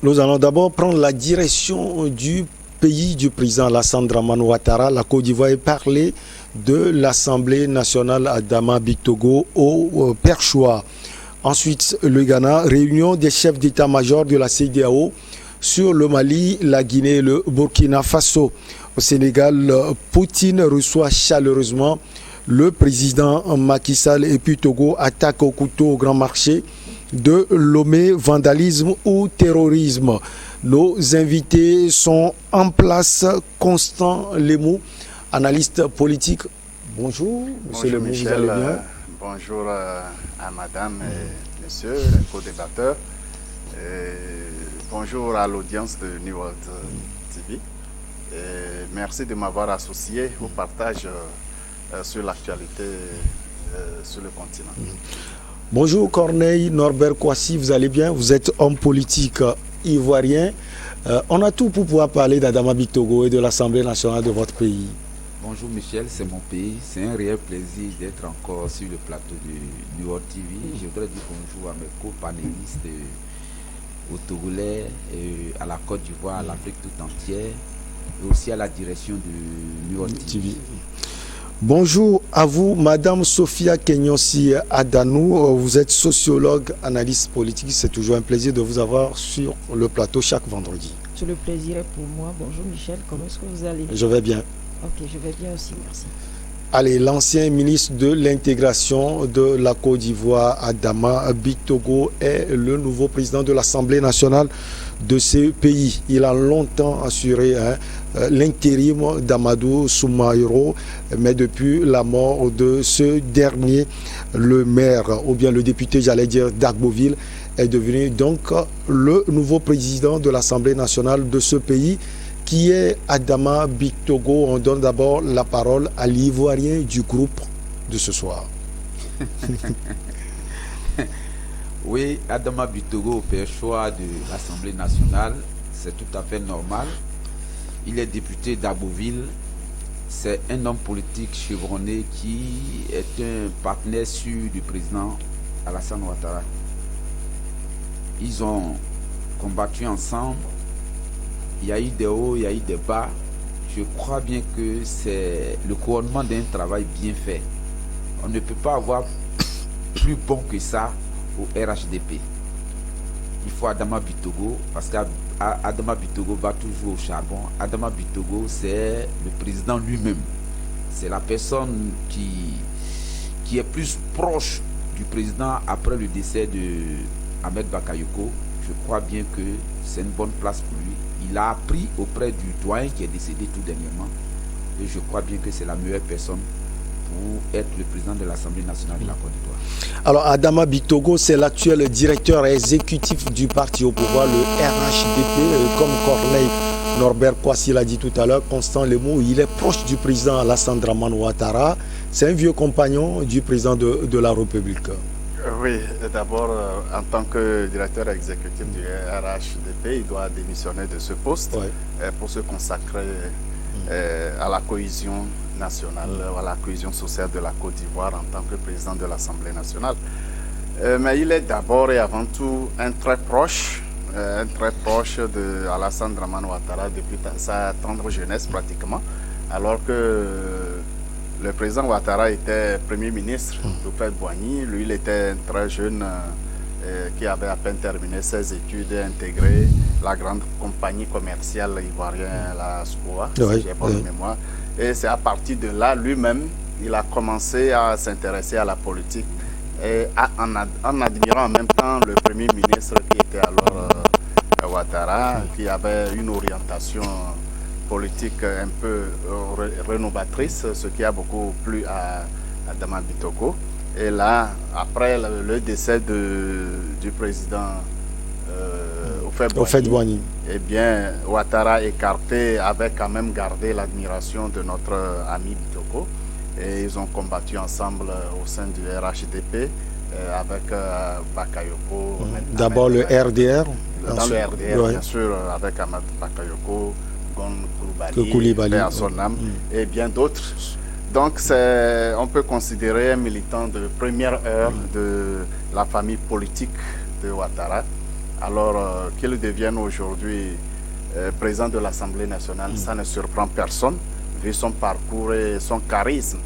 Nous allons d'abord prendre la direction du pays du président Alassane Dramane Ouattara, la Côte d'Ivoire, et parler de l'Assemblée nationale Adama Bitogo au Perchoir. Ensuite, le Ghana, réunion des chefs d'état-major de la CEDEAO sur le Mali, la Guinée et le Burkina Faso. Au Sénégal, Poutine reçoit chaleureusement le président Macky Sall et puis Togo attaque au couteau au grand marché de Lomé, vandalisme ou terrorisme. Nos invités sont en place. Constant Lemou, analyste politique. Bonjour, monsieur Lemou, Michel, vous allez bien? Bonjour à madame et monsieur, les co-débatteurs. Bonjour à l'audience de New World TV. Et merci de m'avoir associé au partage sur l'actualité sur le continent. Bonjour Corneille Norbert Kouassi, vous allez bien? Vous êtes homme politique ivoirien. On a tout pour pouvoir parler d'Adama Bitogo et de l'Assemblée nationale de votre pays. Bonjour Michel, c'est mon pays. C'est un réel plaisir d'être encore sur le plateau de New World TV. Je voudrais dire bonjour à mes co-panélistes au Togolais, à la Côte d'Ivoire, à l'Afrique tout entière et aussi à la direction de New World TV. Bonjour à vous, Madame Sophia Kenyossi Adanou. Vous êtes sociologue, analyste politique. C'est toujours un plaisir de vous avoir sur le plateau chaque vendredi. Tout le plaisir est pour moi. Bonjour Michel, comment est-ce que vous allez? Je vais bien. Ok, je vais bien aussi, merci. Allez, l'ancien ministre de l'intégration de la Côte d'Ivoire, Adama Bitogo, est le nouveau président de l'Assemblée nationale de ce pays. Il a longtemps assuré l'intérim d'Amadou Soumaïro, mais depuis la mort de ce dernier, le maire, ou bien le député, j'allais dire, d'Agboville, est devenu donc le nouveau président de l'Assemblée nationale de ce pays, qui est Adama Bitogo. On donne d'abord la parole à l'Ivoirien du groupe de ce soir. Oui, Adama Bitogo au Perchoir de l'Assemblée nationale, c'est tout à fait normal. Il est député d'Agboville. C'est un homme politique chevronné qui est un partenaire sûr du président Alassane Ouattara. Ils ont combattu ensemble. Il y a eu des hauts, il y a eu des bas. Je crois bien que c'est le couronnement d'un travail bien fait. On ne peut pas avoir plus bon que ça au RHDP. Il faut Adama Bitogo, parce qu'Adama Bitogo va toujours au charbon. Adama Bitogo, c'est le président lui-même. C'est la personne qui est plus proche du président après le décès de Ahmed Bakayoko. Je crois bien que c'est une bonne place pour lui. Il a appris auprès du doyen qui est décédé tout dernièrement. Et je crois bien que c'est la meilleure personne pour être le président de l'Assemblée nationale de la Côte d'Ivoire. Alors Adama Bitogo, c'est l'actuel directeur exécutif du parti au pouvoir, le RHDP, comme Corneille Norbert Kouassi l'a dit tout à l'heure. Constant Lemou, il est proche du président Alassane Dramane Ouattara. C'est un vieux compagnon du président de la République. Oui, d'abord, en tant que directeur exécutif du RHDP, il doit démissionner de ce poste pour se consacrer à la cohésion nationale, à la cohésion sociale de la Côte d'Ivoire en tant que président de l'Assemblée nationale. Mais il est d'abord et avant tout un très proche de Alassane Dramane Ouattara depuis sa tendre jeunesse pratiquement, alors que le président Ouattara était Premier ministre d'Houphouët-Boigny. Lui, il était un très jeune qui avait à peine terminé ses études et intégré la grande compagnie commerciale ivoirienne, la SCOA, si j'ai bonne mémoire. Et c'est à partir de là, lui-même, il a commencé à s'intéresser à la politique et en admirant en même temps le Premier ministre qui était alors Ouattara, qui avait une orientation politique un peu rénovatrice, ce qui a beaucoup plu à Adama Bitogo. Et là, après le décès du président Houphouët-Boigny, eh bien, Ouattara écarté avait quand même gardé l'admiration de notre ami Bitogo. Et ils ont combattu ensemble au sein du RHDP avec Bakayoko. D'abord le RDR. Dans le RDR, bien sûr, avec Ahmed Bakayoko, Gon Coulibaly, à son âme, et bien d'autres. Donc, on peut considérer un militant de première heure de la famille politique de Ouattara. Alors qu'il devienne aujourd'hui président de l'Assemblée nationale, ça ne surprend personne, vu son parcours et son charisme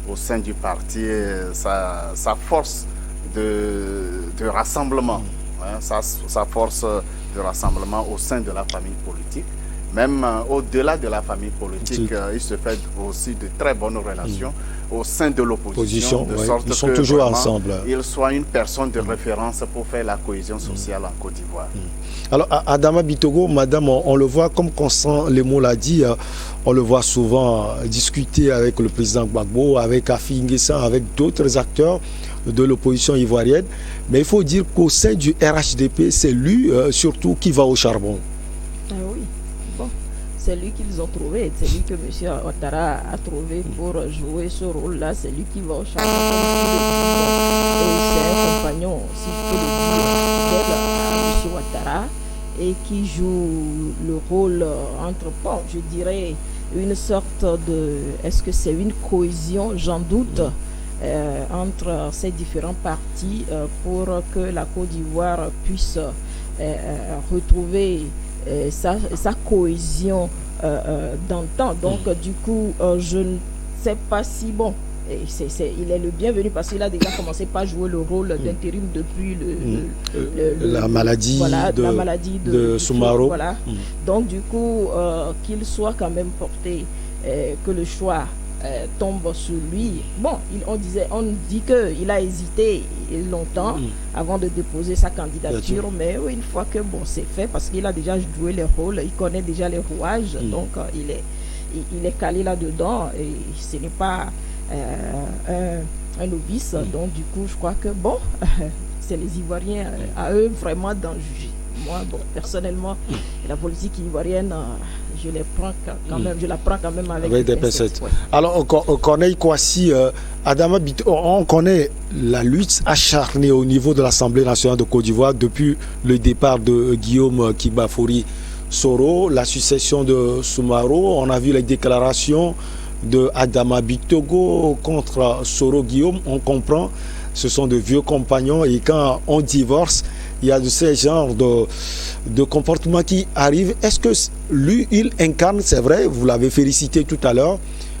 au sein du parti, sa force de rassemblement, hein, sa force de rassemblement au sein de la famille politique. Même au-delà de la famille politique, il se fait aussi de très bonnes relations au sein de l'opposition, de sorte ils sont que toujours ensemble. Il soit une personne de référence pour faire la cohésion sociale en Côte d'Ivoire. Alors, Adama Bitogo, madame, on le voit, comme Constant Lemo l'a dit, on le voit souvent discuter avec le président Gbagbo, avec Afi N'Guessan, avec d'autres acteurs de l'opposition ivoirienne. Mais il faut dire qu'au sein du RHDP, c'est lui surtout qui va au charbon. Ah oui, bon, c'est lui qu'ils ont trouvé, c'est lui que M. Ouattara a trouvé pour jouer ce rôle-là, c'est lui qui va au charbon. Et c'est un compagnon, si je peux le dire, de M. Ouattara, et qui joue le rôle entre, bon, je dirais, une sorte de, est-ce que c'est une cohésion, j'en doute, entre ces différents partis pour que la Côte d'Ivoire puisse retrouver sa cohésion d'antan. Donc du coup, je ne sais pas si bon. Il est le bienvenu parce qu'il a déjà commencé par jouer le rôle d'intérim depuis la maladie, voilà, de Soumaro. Voilà. Donc du coup, qu'il soit quand même porté, que le choix tombe sur lui. Bon, on dit qu'il a hésité longtemps avant de déposer sa candidature, mais une fois que bon, c'est fait, parce qu'il a déjà joué les rôles, il connaît déjà les rouages, donc il est calé là-dedans et ce n'est pas un novice. Donc du coup, je crois que bon, c'est les Ivoiriens à eux vraiment d'en juger. Moi, bon, personnellement, la politique ivoirienne, je la prends quand même avec des pincettes. Ouais. Alors, Corneille Kouassi, Adama Bitogo, on connaît la lutte acharnée au niveau de l'Assemblée nationale de Côte d'Ivoire depuis le départ de Guillaume Kibafori Soro, la succession de Soumaro. On a vu les déclarations de Adama Bitogo contre Soro Guillaume. On comprend, ce sont de vieux compagnons et quand on divorce, il y a de ces genres de comportements qui arrivent. Est-ce que lui, il incarne, c'est vrai, vous l'avez félicité tout à l'heure,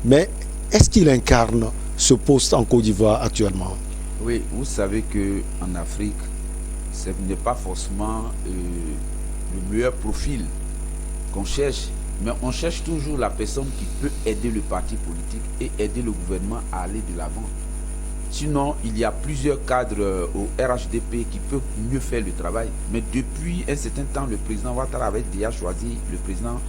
mais est-ce qu'il incarne ce poste en Côte d'Ivoire actuellement? Oui, vous savez qu'en Afrique, ce n'est pas forcément le meilleur profil qu'on cherche, mais on cherche toujours la personne qui peut aider le parti politique et aider le gouvernement à aller de l'avant. Sinon, il y a plusieurs cadres au RHDP qui peuvent mieux faire le travail. Mais depuis un certain temps, le président Ouattara avait déjà choisi le président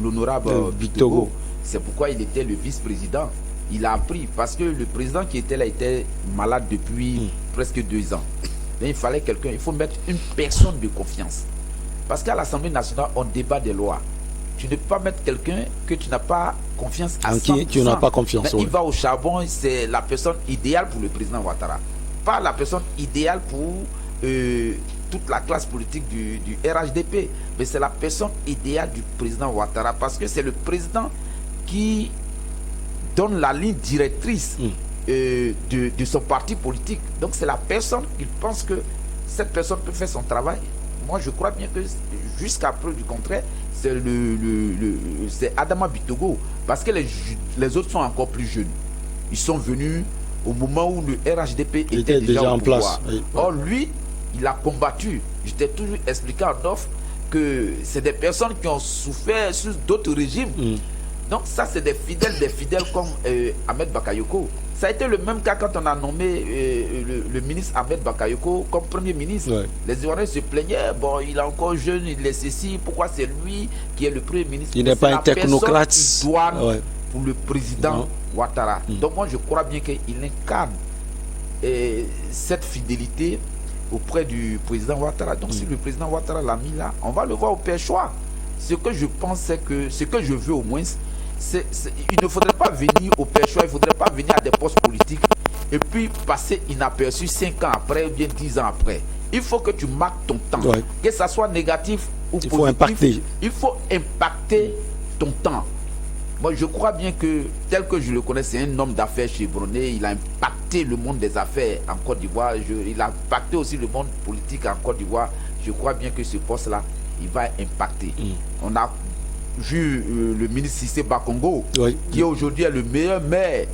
l'honorable Bitogo. C'est pourquoi il était le vice-président. Il a appris parce que le président qui était là était malade depuis presque 2 ans. Donc, il fallait quelqu'un, il faut mettre une personne de confiance. Parce qu'à l'Assemblée nationale, on débat des lois. Tu ne peux pas mettre quelqu'un que tu n'as pas confiance à 100%. Qui tu n'as pas confiance. Il va au charbon, c'est la personne idéale pour le président Ouattara. Pas la personne idéale pour toute la classe politique du RHDP. Mais c'est la personne idéale du président Ouattara. Parce que c'est le président qui donne la ligne directrice de son parti politique. Donc c'est la personne qui pense que cette personne peut faire son travail. Moi je crois bien que jusqu'à preuve du contraire, c'est Adama Bitogo, parce que les autres sont encore plus jeunes. Ils sont venus au moment où le RHDP était déjà en place. Or lui, il a combattu. Je t'ai toujours expliqué en offre que c'est des personnes qui ont souffert sur d'autres régimes. Donc ça, c'est des fidèles comme Ahmed Bakayoko. Ça a été le même cas quand on a nommé le ministre Ahmed Bakayoko comme premier ministre. Ouais. Les Ivoiriens se plaignaient, bon, il est encore jeune, il est ceci, pourquoi c'est lui qui est le premier ministre? Il n'est pas un technocrate. Pour le président Ouattara. Donc moi, je crois bien qu'il incarne cette fidélité auprès du président Ouattara. Donc si le président Ouattara l'a mis là, on va le voir au Pêchois. Ce que je pense, c'est que ce que je veux au moins, il ne faudrait pas venir au Pêchois, il ne faudrait pas venir à des postes politiques et puis passer inaperçu 5 ans après ou bien 10 ans après. Il faut que tu marques ton temps, que ça soit négatif ou positif. Il faut impacter ton temps. Moi, je crois bien que, tel que je le connais, c'est un homme d'affaires chevronné, il a impacté impacté le monde des affaires en Côte d'Ivoire. Il a impacté aussi le monde politique en Côte d'Ivoire. Je crois bien que ce poste-là, il va impacter. On a vu le ministre Cissé Bakongo, qui aujourd'hui est le meilleur maire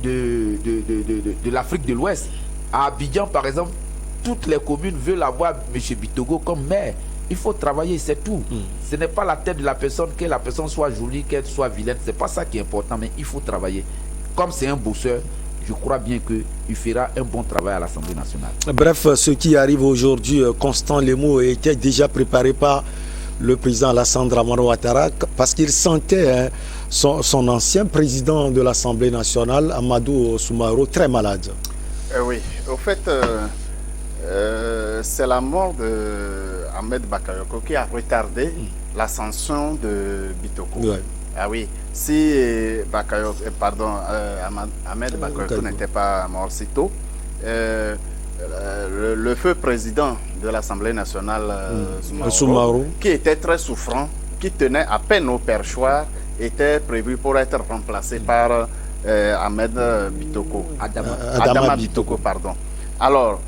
de l'Afrique de l'Ouest. À Abidjan, par exemple, toutes les communes veulent avoir M. Bitogo comme maire. Il faut travailler, c'est tout. Ce n'est pas la tête de la personne, que la personne soit jolie, qu'elle soit vilaine. C'est pas ça qui est important, mais il faut travailler. Comme c'est un bosseur, je crois bien qu'il fera un bon travail à l'Assemblée nationale. Bref, ce qui arrive aujourd'hui, Constant Lemo, était déjà préparé par le président Alassane Dramane Ouattara, parce qu'il sentait son ancien président de l'Assemblée nationale, Amadou Soumaoro, très malade. Oui, au fait, c'est la mort d'Ahmed Bakayoko qui a retardé l'ascension de Bitoko. Ah oui, si Ahmed Bakayoko n'était pas mort si tôt, le feu président de l'Assemblée nationale, Soumaoro, qui était très souffrant, qui tenait à peine au perchoir, était prévu pour être remplacé par Ahmed Bitoko. Adama Bitoko, pardon. Alors,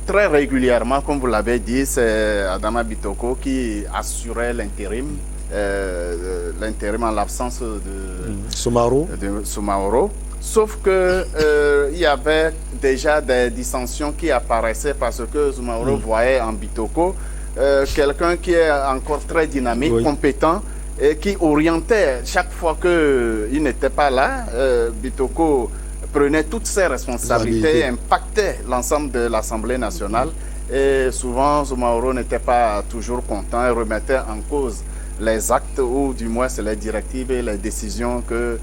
très régulièrement, comme vous l'avez dit, c'est Adama Bitoko qui assurait l'intérim en l'absence de Soumaoro. Sauf que il y avait déjà des dissensions qui apparaissaient parce que Soumaoro voyait en Bitoko quelqu'un qui est encore très dynamique, compétent, et qui orientait chaque fois qu'il n'était pas là. Bitoko prenait toutes ses responsabilités, impactait l'ensemble de l'Assemblée nationale. Et souvent, Soumaoro n'était pas toujours content et remettait en cause les actes ou du moins les directives et les décisions que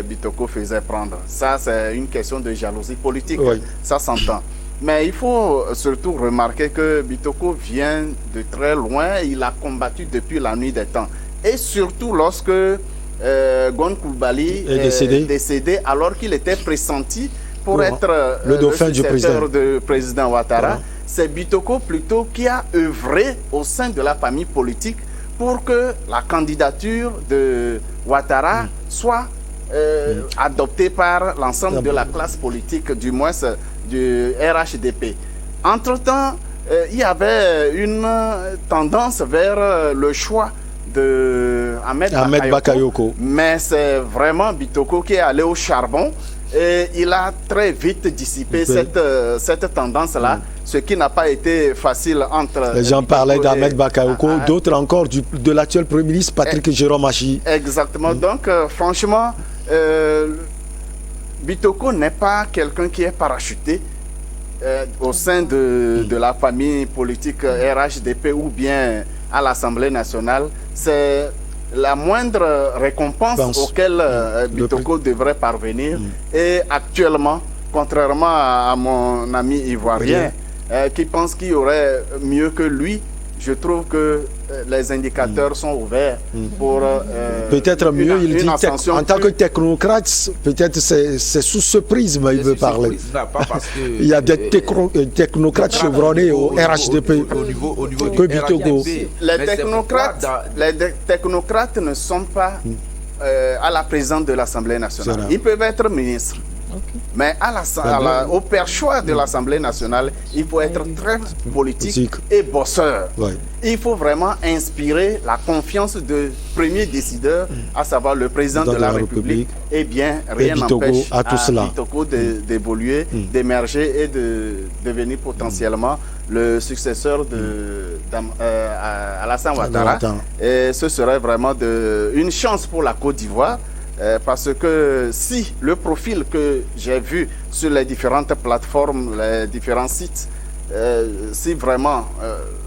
Bitoko faisait prendre. Ça, c'est une question de jalousie politique, ça s'entend. Mais il faut surtout remarquer que Bitoko vient de très loin, il a combattu depuis la nuit des temps. Et surtout lorsque Gon Coulibaly est décédé alors qu'il était pressenti pour être le dauphin du président Ouattara. C'est Bitoko plutôt qui a œuvré au sein de la famille politique pour que la candidature de Ouattara soit adoptée par l'ensemble de la classe politique, du moins du RHDP. Entre-temps, il y avait une tendance vers le choix de Ahmed Bakayoko. Mais c'est vraiment Bitoko qui est allé au charbon et il a très vite dissipé cette tendance-là, ce qui n'a pas été facile entre... Les gens parlaient d'Ahmed Bakayoko, d'autres encore de l'actuel Premier ministre Patrick Jérôme Achi. Exactement. Donc, franchement, Bitoko n'est pas quelqu'un qui est parachuté au sein de la famille politique RHDP ou bien à l'Assemblée nationale. C'est la moindre récompense auquel Bitoko devrait parvenir. Et actuellement, contrairement à mon ami ivoirien qui pense qu'il y aurait mieux que lui, je trouve que les indicateurs sont ouverts pour peut-être mieux, il dit en tant que technocrate, peut-être c'est sous ce prisme il veut parler. Il y a des technocrates chevronnés au RHDP que Bitoko. Les technocrates ne sont pas à la présidence de l'Assemblée nationale. Ils peuvent être ministres. Mais au perchoir de l'Assemblée nationale, il faut être très politique et bosseur. Il faut vraiment inspirer la confiance du premier décideur, à savoir le président de la République. Eh bien, rien n'empêche à Bitoko d'évoluer, d'émerger et de devenir potentiellement le successeur d'Alassane Ouattara. Et ce serait vraiment une chance pour la Côte d'Ivoire. Parce que si le profil que j'ai vu sur les différentes plateformes, les différents sites, si vraiment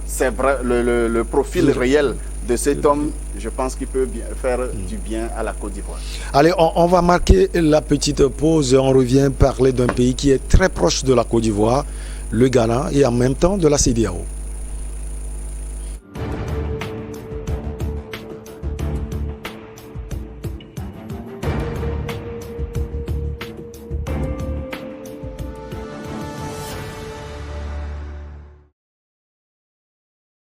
c'est vrai le profil réel de cet homme, je pense qu'il peut faire du bien à la Côte d'Ivoire. Allez, on va marquer la petite pause et on revient parler d'un pays qui est très proche de la Côte d'Ivoire, le Ghana, et en même temps de la CEDEAO.